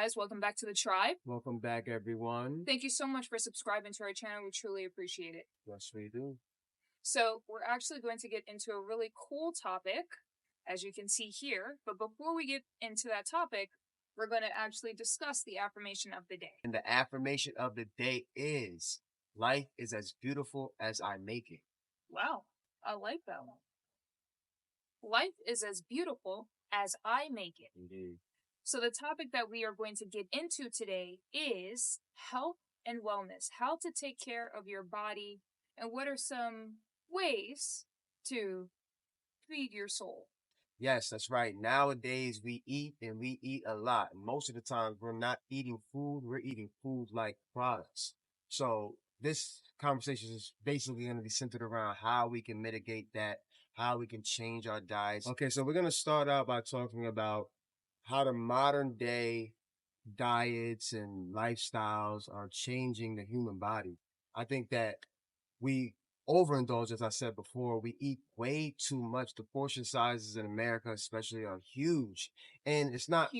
guys? Welcome back to the tribe. Welcome back, everyone. Thank you so much for subscribing to our channel. We truly appreciate it. Yes, we do. So, we're actually going to get into a really cool topic, as you can see here. But before we get into that topic, we're going to actually discuss the affirmation of the day. And the affirmation of the day is, life is as beautiful as I make it. Wow, I like that one. Life is as beautiful as I make it. Indeed. So the topic that we are going to get into today is health and wellness, how to take care of your body, and what are some ways to feed your soul. Yes, that's right. Nowadays, we eat and we eat a lot. Most of the time, we're not eating food, we're eating food-like products. So this conversation is basically going to be centered around how we can mitigate that, how we can change our diets. Okay, so we're going to start out by talking about how the modern day diets and lifestyles are changing the human body. I think that we overindulge, as I said before. We eat way too much. The portion sizes in America, especially, are huge. And it's not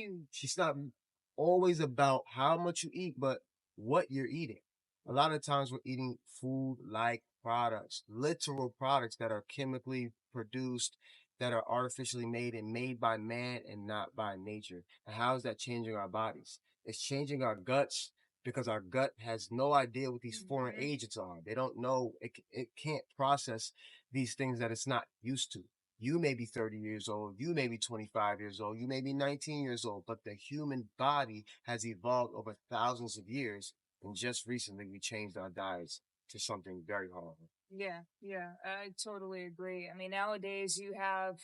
always about how much you eat, but what you're eating. A lot of times we're eating food-like products, literal products that are chemically produced, that are artificially made and made by man and not by nature. And how is that changing our bodies? It's changing our guts because our gut has no idea what these foreign agents are. They don't know, it can't process these things that it's not used to. You may be 30 years old, you may be 25 years old, you may be 19 years old, but the human body has evolved over thousands of years. And just recently, we changed our diets to something very horrible. Yeah, I totally agree. I mean, nowadays you have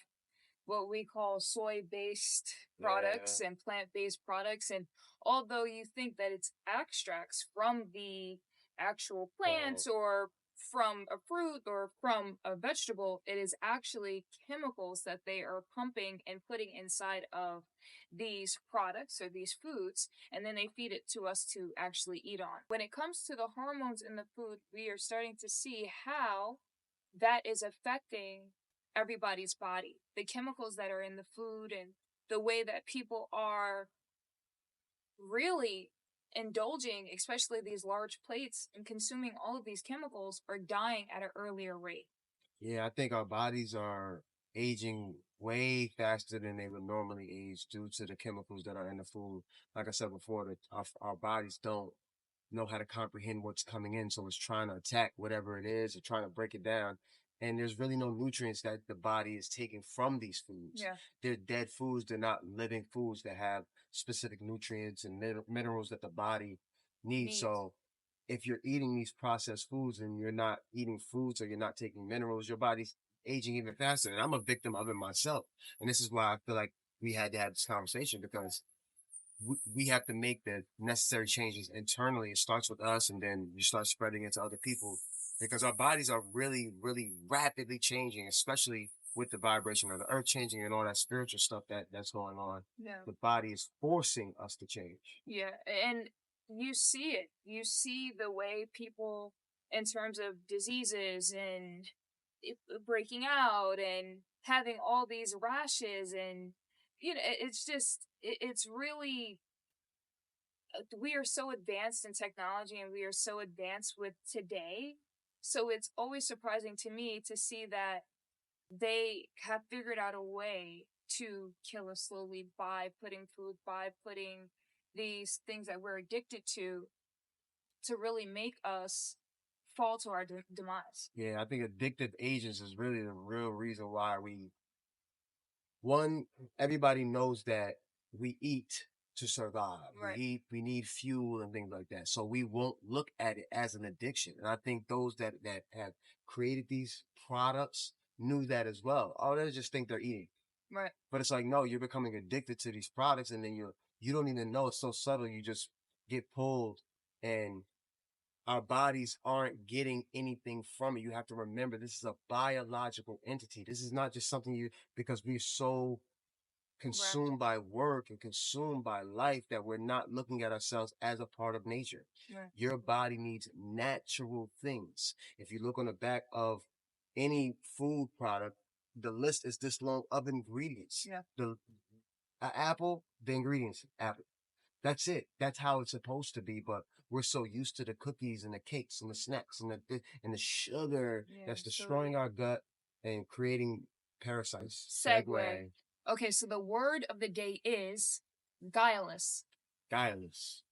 what we call soy-based products and plant-based products. And although you think that it's extracts from the actual plants or from a fruit or from a vegetable, it is actually chemicals that they are pumping and putting inside of these products or these foods, and then they feed it to us to actually eat on. When it comes to the hormones in the food, we are starting to see how that is affecting everybody's body. The chemicals that are in the food and the way that people are really indulging, especially these large plates, and consuming all of these chemicals, are dying at an earlier rate. Yeah, I think our bodies are aging way faster than they would normally age due to the chemicals that are in the food. Like I said before, that our bodies don't know how to comprehend what's coming in, so it's trying to attack whatever it is or trying to break it down. And there's really no nutrients that the body is taking from these foods. Yeah. They're dead foods. They're not living foods that have specific nutrients and minerals that the body needs. So if you're eating these processed foods and you're not eating fruits or you're not taking minerals, your body's aging even faster. And I'm a victim of it myself. And this is why I feel like we had to have this conversation, because we have to make the necessary changes internally. It starts with us, and then you start spreading it to other people, because our bodies are really, really rapidly changing, especially with the vibration of the earth changing and all that spiritual stuff that's going on. Yeah. The body is forcing us to change. Yeah, and you see it. You see the way people, in terms of diseases and breaking out and having all these rashes, and it's just it's really, we are so advanced in technology and we are so advanced with today. So it's always surprising to me to see that they have figured out a way to kill us slowly by putting these things that we're addicted to really make us fall to our demise. Yeah, I think addictive agents is really the real reason why everybody knows that we eat to survive. Right. We need fuel and things like that. So we won't look at it as an addiction. And I think those that have created these products knew that as well. Oh, they just think they're eating. Right. But it's like, no, you're becoming addicted to these products, and then you don't even know. It's so subtle. You just get pulled, and our bodies aren't getting anything from it. You have to remember, this is a biological entity. This is not just something because we're so consumed by work and consumed by life that we're not looking at ourselves as a part of nature. Right. Your body needs natural things. If you look on the back of any food product, the list is this long of ingredients. Yeah. An apple, the ingredients, apple. That's it. That's how it's supposed to be. But we're so used to the cookies and the cakes and the snacks and the sugar Yeah, that's destroying totally. our gut and creating parasites. Segue. Segue. Okay, so the word of the day is guileless, Guileless.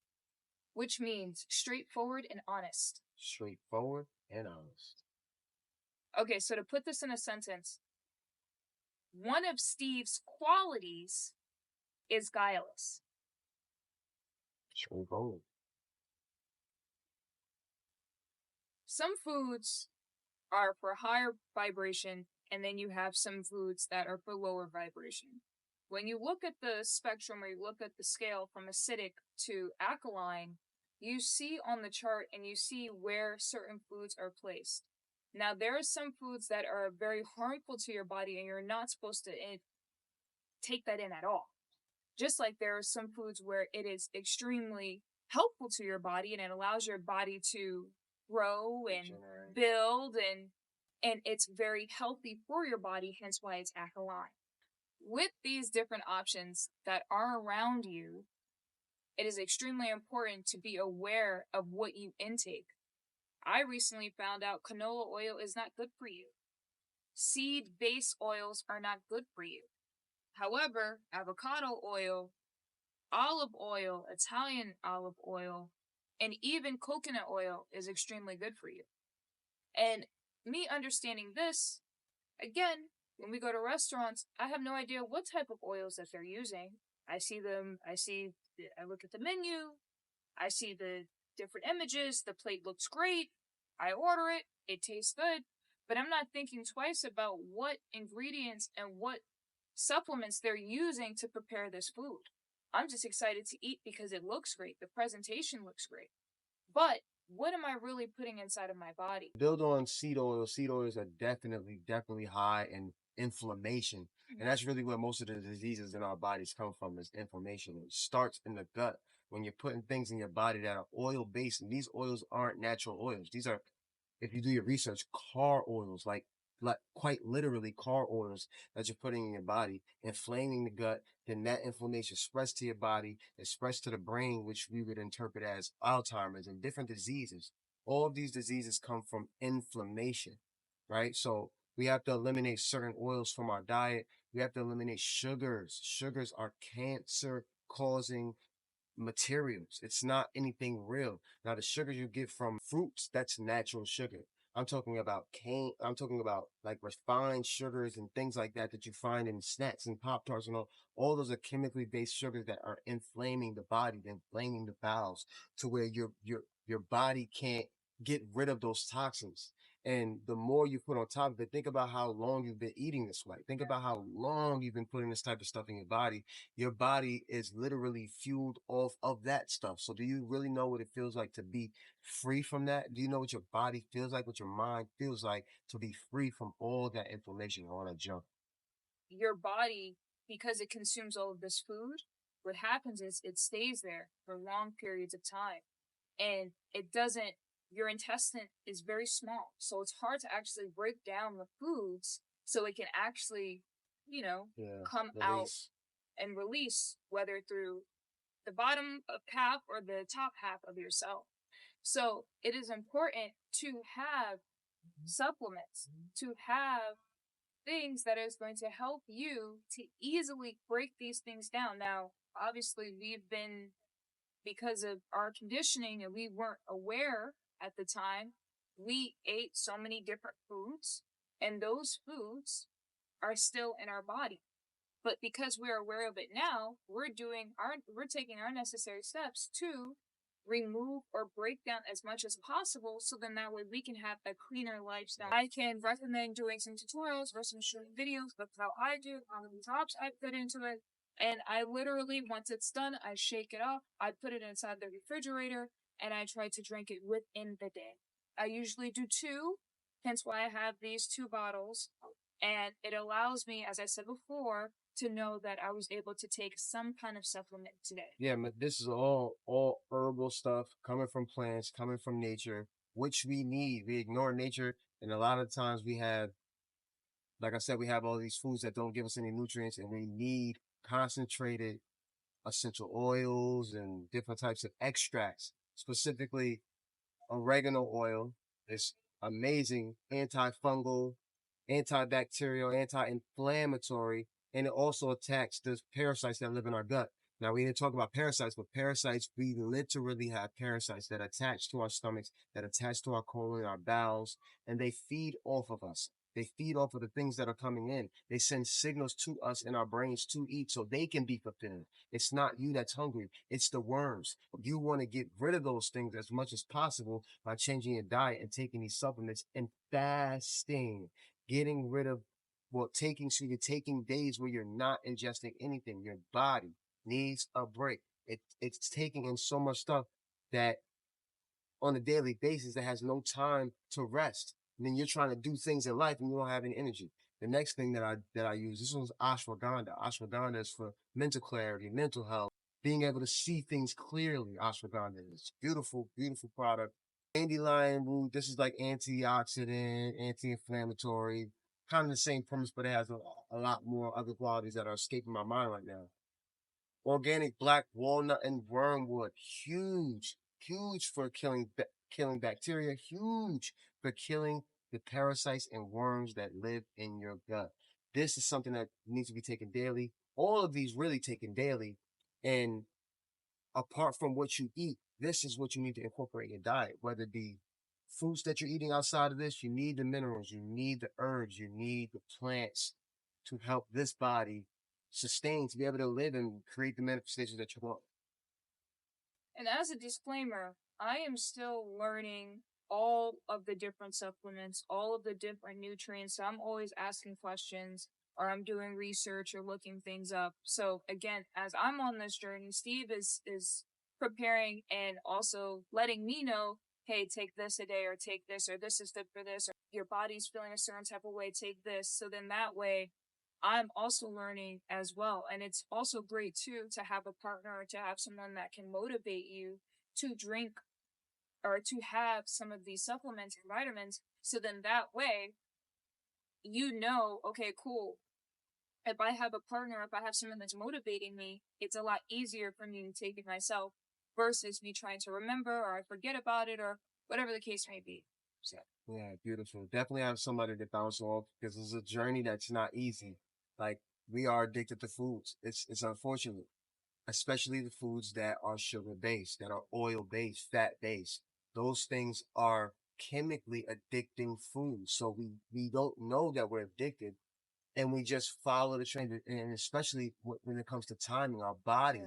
which means straightforward and honest. Straightforward and honest. Okay, so to put this in a sentence, one of Steve's qualities is guileless. Straightforward. Some foods are for higher vibration, and then you have some foods that are for lower vibration. When you look at the spectrum or you look at the scale from acidic to alkaline, you see on the chart and you see where certain foods are placed. Now, there are some foods that are very harmful to your body, and you're not supposed to take that in at all. Just like there are some foods where it is extremely helpful to your body and it allows your body to grow and build and it's very healthy for your body, hence why it's alkaline. With these different options that are around you, it is extremely important to be aware of what you intake. I recently found out canola oil is not good for you. Seed-based oils are not good for you. However, avocado oil, olive oil, Italian olive oil, and even coconut oil is extremely good for you. And me understanding this, again, when we go to restaurants, I have no idea what type of oils that they're using. I look at the menu, I see the different images, the plate looks great, I order it, it tastes good, but I'm not thinking twice about what ingredients and what supplements they're using to prepare this food. I'm just excited to eat because it looks great, the presentation looks great. But what am I really putting inside of my body? Build on seed oil. Seed oils are definitely high in inflammation. And that's really where most of the diseases in our bodies come from is inflammation. It starts in the gut when you're putting things in your body that are oil based. And these oils aren't natural oils. These are, if you do your research, car oils, like quite literally car oils that you're putting in your body, inflaming the gut. Then that inflammation spreads to your body, it spreads to the brain, which we would interpret as Alzheimer's and different diseases. All of these diseases come from inflammation, right? So we have to eliminate certain oils from our diet. We have to eliminate sugars. Sugars are cancer causing materials. It's not anything real. Now, the sugar you get from fruits, that's natural sugar. I'm talking about cane. I'm talking about like refined sugars and things like that that you find in snacks and Pop Tarts and all. All those are chemically based sugars that are inflaming the body, inflaming the bowels to where your body can't get rid of those toxins. And the more you put on top of it, think about how long you've been eating this way. Think about how long you've been putting this type of stuff in your body is literally fueled off of that stuff. So do you really know what it feels like to be free from that? Do you know what your body feels like, what your mind feels like to be free from all that inflammation and all that junk? Your body, because it consumes all of this food, what happens is it stays there for long periods of time. And it doesn't, your intestine is very small. So it's hard to actually break down the foods so it can actually, come out Release. and release, whether through the bottom of half or the top half of your cell. So it is important to have supplements, to have things that is going to help you to easily break these things down. Now, obviously, because of our conditioning and we weren't aware at the time, we ate so many different foods, and those foods are still in our body. But because we're aware of it now, we're taking our necessary steps to remove or break down as much as possible so then that way we can have a cleaner lifestyle. I can recommend doing some tutorials or some short videos of how I do, how many drops I put into it. And I literally, once it's done, I shake it off, I put it inside the refrigerator, and I try to drink it within the day. I usually do two, hence why I have these two bottles. And it allows me, as I said before, to know that I was able to take some kind of supplement today. Yeah, but this is all herbal stuff coming from plants, coming from nature, which we need. We ignore nature, and a lot of times we have, like I said, we have all these foods that don't give us any nutrients, and we need concentrated essential oils and different types of extracts. Specifically, oregano oil is amazing, antifungal, antibacterial, anti-inflammatory, and it also attacks the parasites that live in our gut. Now, we didn't talk about parasites, but parasites, we literally have parasites that attach to our stomachs, that attach to our colon, our bowels, and they feed off of us. They feed off of the things that are coming in. They send signals to us in our brains to eat so they can be fulfilled. It's not you that's hungry. It's the worms. You want to get rid of those things as much as possible by changing your diet and taking these supplements and fasting, getting rid of, well, so you're taking days where you're not ingesting anything. Your body needs a break. It's taking in so much stuff that on a daily basis that has no time to rest. And then you're trying to do things in life and you don't have any energy. The next thing that I use, this one's ashwagandha. Ashwagandha is for mental clarity, mental health, being able to see things clearly. Ashwagandha is beautiful, beautiful product. Dandelion root, this is like antioxidant, anti-inflammatory, kind of the same premise, but it has a lot more other qualities that are escaping my mind right now. Organic black walnut and wormwood, huge, huge for killing bacteria, huge for killing the parasites and worms that live in your gut. This is something that needs to be taken daily. All of these really taken daily. And apart from what you eat, this is what you need to incorporate in your diet, whether it be fruits that you're eating outside of this, you need the minerals, you need the herbs, you need the plants to help this body sustain, to be able to live and create the manifestations that you want. And as a disclaimer, I am still learning all of the different supplements, all of the different nutrients. So I'm always asking questions or I'm doing research or looking things up. So again, as I'm on this journey, Steve is preparing and also letting me know, hey, take this a day or take this or this is good for this or your body's feeling a certain type of way, take this. So then that way I'm also learning as well. And it's also great too to have a partner or to have someone that can motivate you to drink or to have some of these supplements and vitamins. So then that way, you know, okay, cool. If I have a partner, if I have someone that's motivating me, it's a lot easier for me to take it myself versus me trying to remember or I forget about it or whatever the case may be. So. Yeah, beautiful. Definitely have somebody to bounce off because it's a journey that's not easy. Like we are addicted to foods. It's unfortunate, especially the foods that are sugar based, that are oil based, fat based. Those things are chemically addicting foods. So we don't know that we're addicted and we just follow the trend. And especially when it comes to timing, our body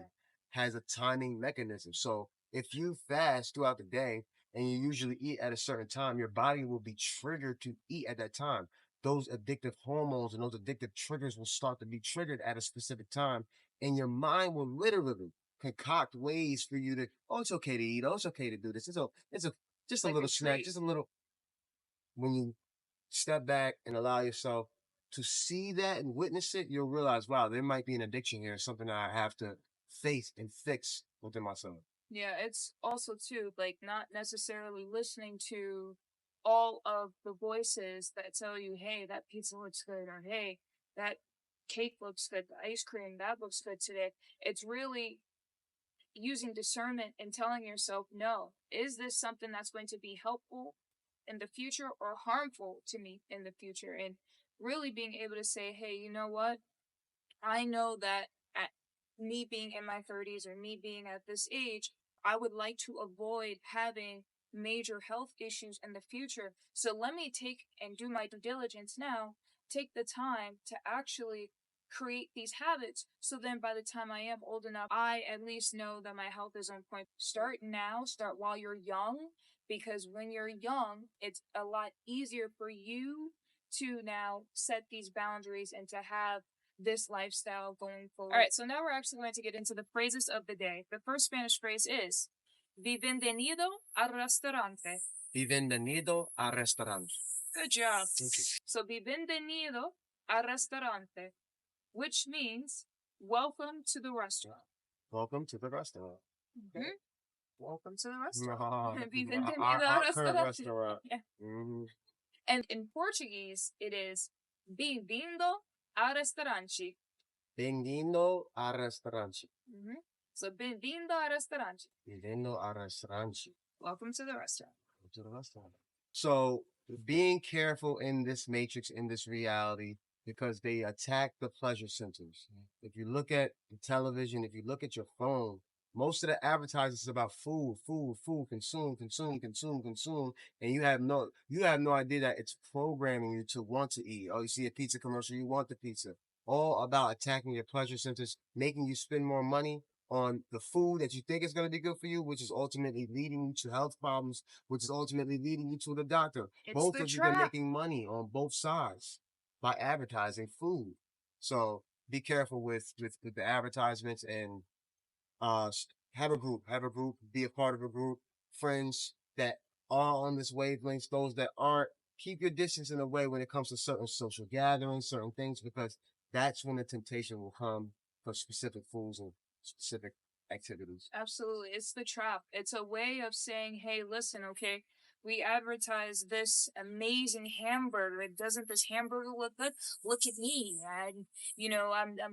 has a timing mechanism. So if you fast throughout the day and you usually eat at a certain time, your body will be triggered to eat at that time. Those addictive hormones and those addictive triggers will start to be triggered at a specific time, and your mind will literally concoct ways for you to, oh, it's okay to eat. Oh, it's okay to do this. It's a just a Like little a snack, treat. just a little. When you step back and allow yourself to see that and witness it, you'll realize, wow, there might be an addiction here, something that I have to face and fix within myself. Yeah, it's also too like not necessarily listening to all of the voices that tell you, hey, that pizza looks good, or hey, that cake looks good, the ice cream, that looks good today. It's really using discernment and telling yourself, no, is this something that's going to be helpful in the future or harmful to me in the future? And really being able to say, hey, you know what? I know that at me being in my 30s or me being at this age, I would like to avoid having major health issues in the future. So let me take and do my due diligence now, take the time to actually create these habits. So then by the time I am old enough, I at least know that my health is on point. Start now, start while you're young, because when you're young, it's a lot easier for you to now set these boundaries and to have this lifestyle going forward. All right, so now we're actually going to get into the phrases of the day. The first Spanish phrase is Bienvenido al restaurante. Bienvenido al restaurante. Good job. Thank you. So Bienvenido al restaurante, which means welcome to the restaurant. Welcome to the restaurant. Mm-hmm. Welcome to the restaurant. Bienvenido al our restaurante. restaurant. Yeah. Mm-hmm. And in Portuguese, it is Bem-vindo al restaurante. Bem-vindo al restaurante. So, Bienvenido al restaurante. Bienvenido al restaurante. Welcome to the restaurant. Welcome to the restaurant. So being careful in this matrix, in this reality, because they attack the pleasure centers. If you look at the television, if you look at your phone, most of the advertisements is about food, food, food, consume, consume, consume, consume, and you have no idea that it's programming you to want to eat. Oh, you see a pizza commercial, you want the pizza. All about attacking your pleasure centers, making you spend more money on the food that you think is going to be good for you, which is ultimately leading you to health problems, which is ultimately leading you to the doctor. Both of you are making money on both sides by advertising food. So be careful with the advertisements, and have a group, be a part of a group, friends that are on this wavelength, those that aren't. Keep your distance in a way when it comes to certain social gatherings, certain things, because that's when the temptation will come for specific foods and specific activities. Absolutely. It's the trap. It's a way of saying, hey, listen, okay, we advertise this amazing hamburger. Doesn't this hamburger look good? Look at me. I'm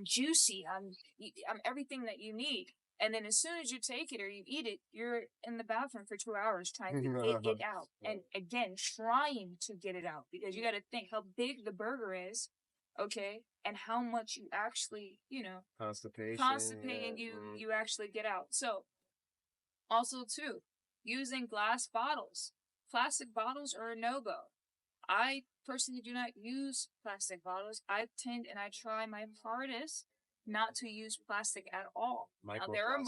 juicy. I'm everything that you need. And then as soon as you take it or you eat it, you're in the bathroom for 2 hours trying to get it out. And again, trying to get it out, because you got to think how big the burger is, okay, and how much you actually, constipating you actually get out. So also too, using glass bottles. Plastic bottles are a no-go. I personally do not use plastic bottles. I tend and I try my hardest not to use plastic at all. Now, there are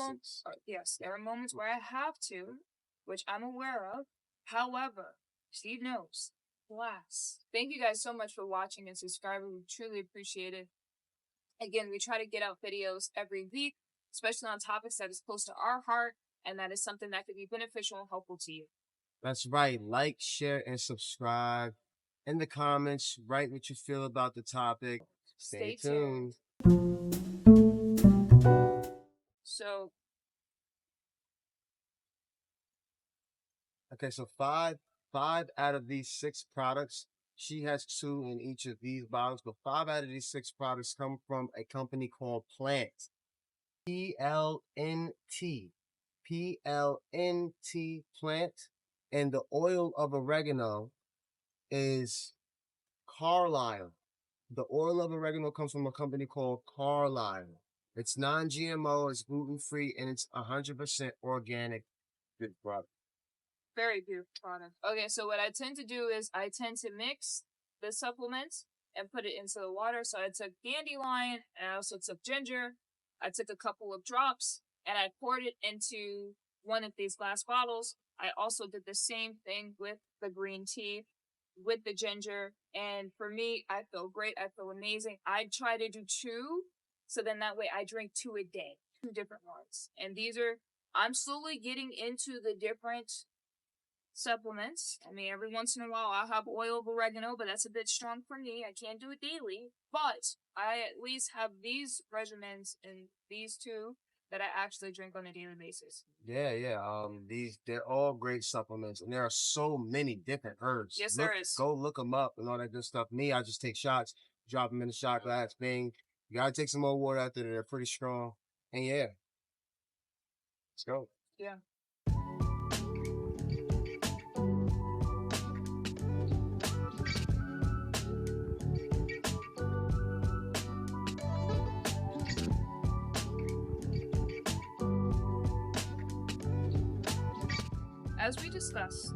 moments where I have to, which I'm aware of. However, Steve knows, glass. Thank you guys so much for watching and subscribing. We truly appreciate it. Again, we try to get out videos every week, especially on topics that is close to our heart, and that is something that could be beneficial and helpful to you. That's right. Like, share, and subscribe. In the comments, write what you feel about the topic. Stay tuned. So, okay, so five out of these 6 products, she has 2 in each of these bottles, but 5 out of these 6 products come from a company called Plant. PLNT. PLNT, Plant. And the oil of oregano is Carlisle. The oil of oregano comes from a company called Carlisle. It's non-GMO, it's gluten-free, and it's 100% organic. Good product. Very beautiful product. Okay, so what I tend to do is I tend to mix the supplements and put it into the water. So I took dandelion, and I also took ginger. I took a couple of drops, and I poured it into one of these glass bottles. I also did the same thing with the green tea, with the ginger. And for me, I feel great. I feel amazing. I try to do 2. So then that way I drink 2 a day, 2 different ones. And I'm slowly getting into the different supplements. I mean, every once in a while I'll have oil of oregano, but that's a bit strong for me. I can't do it daily. But I at least have these regimens and these 2 that I actually drink on a daily basis. Yeah. They're all great supplements, and there are so many different herbs. Yes, there is. Go look them up and all that good stuff. Me, I just take shots, drop them in the shot glass, bing. You gotta take some more water after they're pretty strong. And yeah, let's go. Yeah. As we discussed,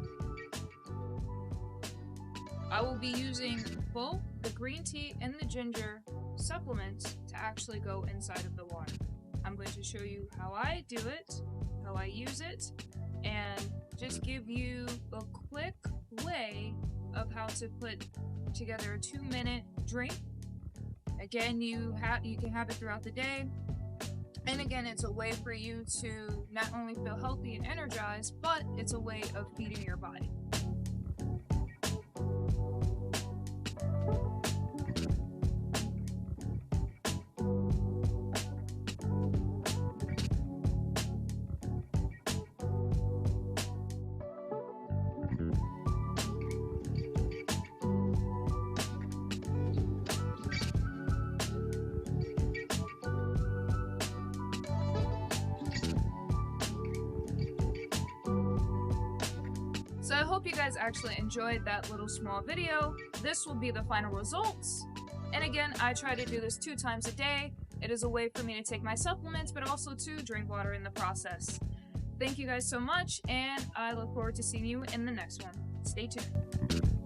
I will be using both the green tea and the ginger supplements to actually go inside of the water. I'm going to show you how I do it, how I use it, and just give you a quick way of how to put together a 2-minute drink. Again, you can have it throughout the day. And again, it's a way for you to not only feel healthy and energized, but it's a way of feeding your body. So I hope you guys actually enjoyed that little small video. This will be the final results. And again, I try to do this 2 times a day. It is a way for me to take my supplements, but also to drink water in the process. Thank you guys so much, and I look forward to seeing you in the next one. Stay tuned.